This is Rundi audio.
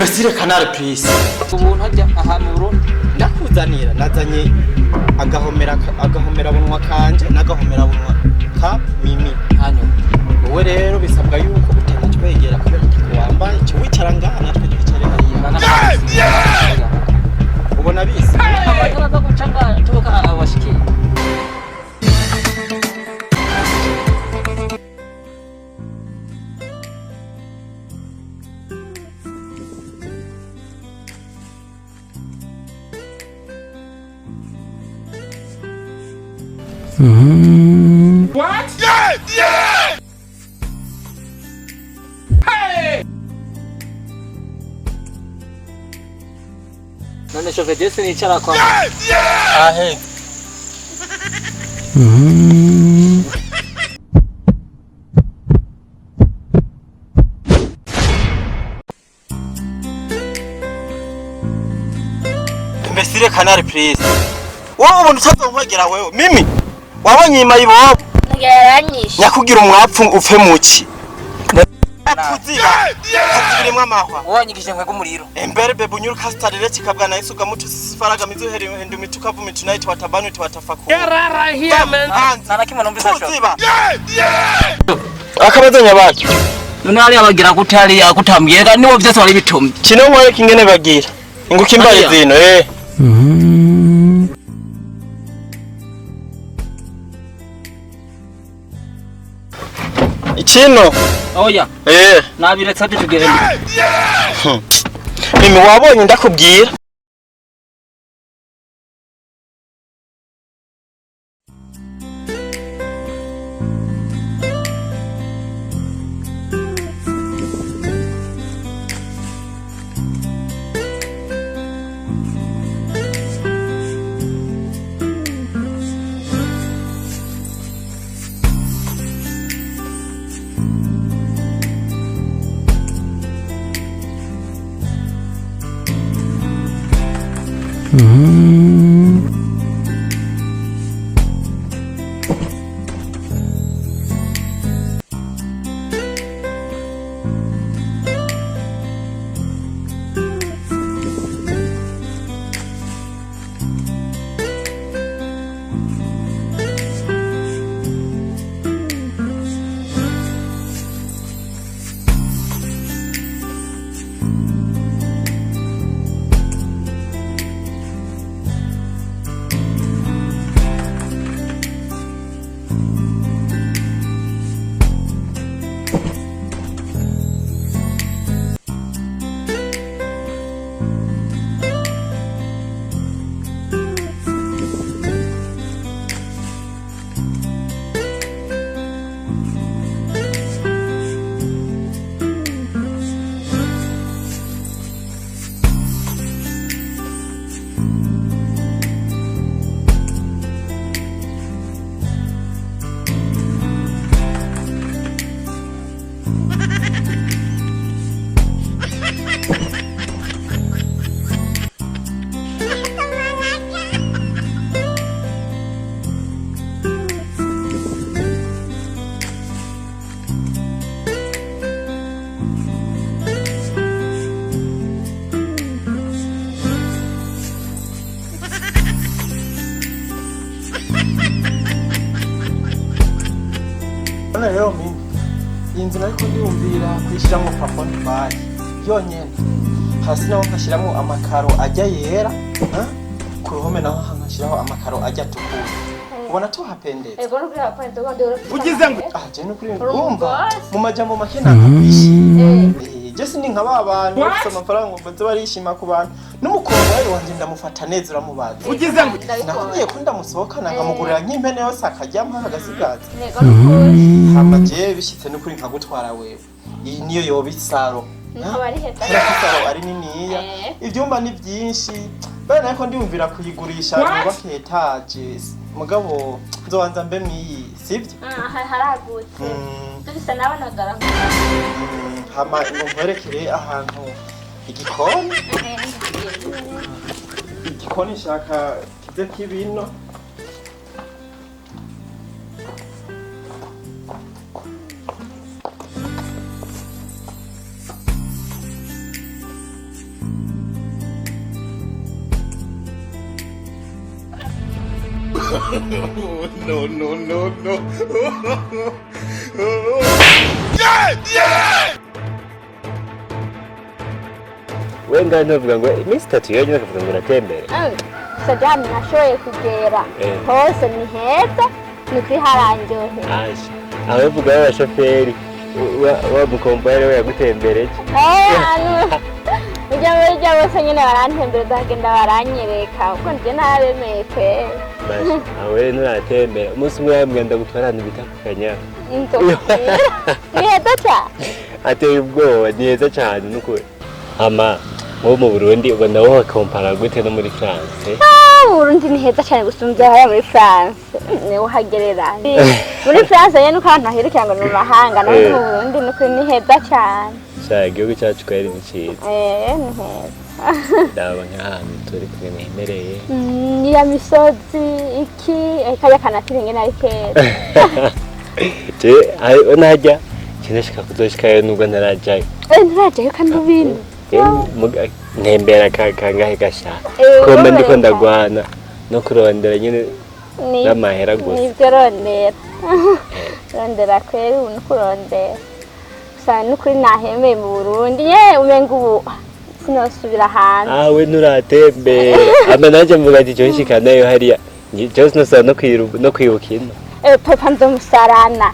Imbesire Canal Plus. Ubuntu ajya aha mu Burundi Ndakuzanira nazanye agahomera bunwa kanje n'agahomera bunwa ka Mimi. hano. Wowe rero bisabwa yuko utanatwegera kubera wambaye cyo wicara ngaha natwe twicare hariya. Ubona bisi? Abantu baza gucanga tuka abashiki. What? Yeah! Hey! None shove dese nicara kwa. Ahe. Imbesire Canal Plus. Wowe ubuntu utazonkwegera wewe. Mimi. Wabonye imayibo? Yaranyishe. Nyakugira umwapfu upfe muki. Kuziba. Kuzibiremwe amahwa. Wanyigije nkwe kumuriro. Embere bebunyuru kastarire kikabwa na Yesu gamutu sifaraga mizo heri hendu mitukavu mitunight watabanu twatafaku. Get out of here, man! Nana kimwe numvise sho. Kuziba. Akabazanya baki. None ari abagira gutari akutambye niwo byose bari bitumye. Kino mwaye kingene bagira. Inguka imbaye zino Ichino. Oya. Nabiretse ati tugende. Mimi wabonye ndakubwira. Rero mimi inzu nariko ndiyumvira kwishiramo plafond bayi yonyene hasi naho nkashiramo amakaro ajya yera ku ruhome naho nkashiraho amakaro ajya tukura ubona tuhapendeza Ego no kuri hapande wande Ugize ngo je no kuri urumva mu majambo make nakubishe je ni nkaba abantu bafite amafaranga bazo barishima ku bantu n'umukobwa rero wanje ndamufata neza uramubaza ugize ngo nakubwiye ko ndamusohokana nkamugurira nk'impene yose akajyamo agasigaza Ego no kuri hama je bishitse no kuri nkagutwara wewe iyi niyo yoba isaro Nkabari heta isaro ari niniya ivyumba ni byinshi bana nako ndiyumvira kuyigurisha ngo etaje mugabo nzobanza mbe mwiyi sivyo haragutse tubisa nabanagara hama ngo nkwerekere ahantu igikoni shaka kize kibino No, no, no, no. Wenga ntuvuga ngo iminsi 3 yonyine akavuga ngo uratembere. Sadam nashoboye kugera hose ni heza ni kuri harangiye. Aje aho uvuga abashoferi wa mukombare we yagutembereje. Ujya bose nyine barantembera ndagenda baranyereka uko nje nabemeye kwe. Basi awe nturatembera umunsi umwe yamwenda gutwara ahantu bitakanya. Ni heza cyane. Ateye ubwoba ni heza cyane nuko ama wo mu Burundi ubona wo kompara gute no muri France? Burundi ni heza cyane gusumvya haya muri France. Ni uhagerera. Muri France nyene ukantu aherekera ngo mu mahanga no mu Burundi nuko ni heza cyane. Sha igihugu cyacu kwari ni cyiza. Ni heza. Ndaba nk'ahantu turi kwemereye. Ya misozi iki kaya kanatiri ngene ari keza. Unajya kinashika kuzoshikayo nubwo ntarajayo. Ntarajayo kandi ubintu. Ntembera kangahe gasha komba ndiko ndagwana no kurondera nyine n'amahera gusa nibyo rondera kweri ubu kurondera gusa n'ukuri nahemeye mu Burundi umenga ubu sinosubira hanze we nuratembera ama naje mvuga ati cyo nshikanayo hariya cyose no kwibuka ino papa nzomusarana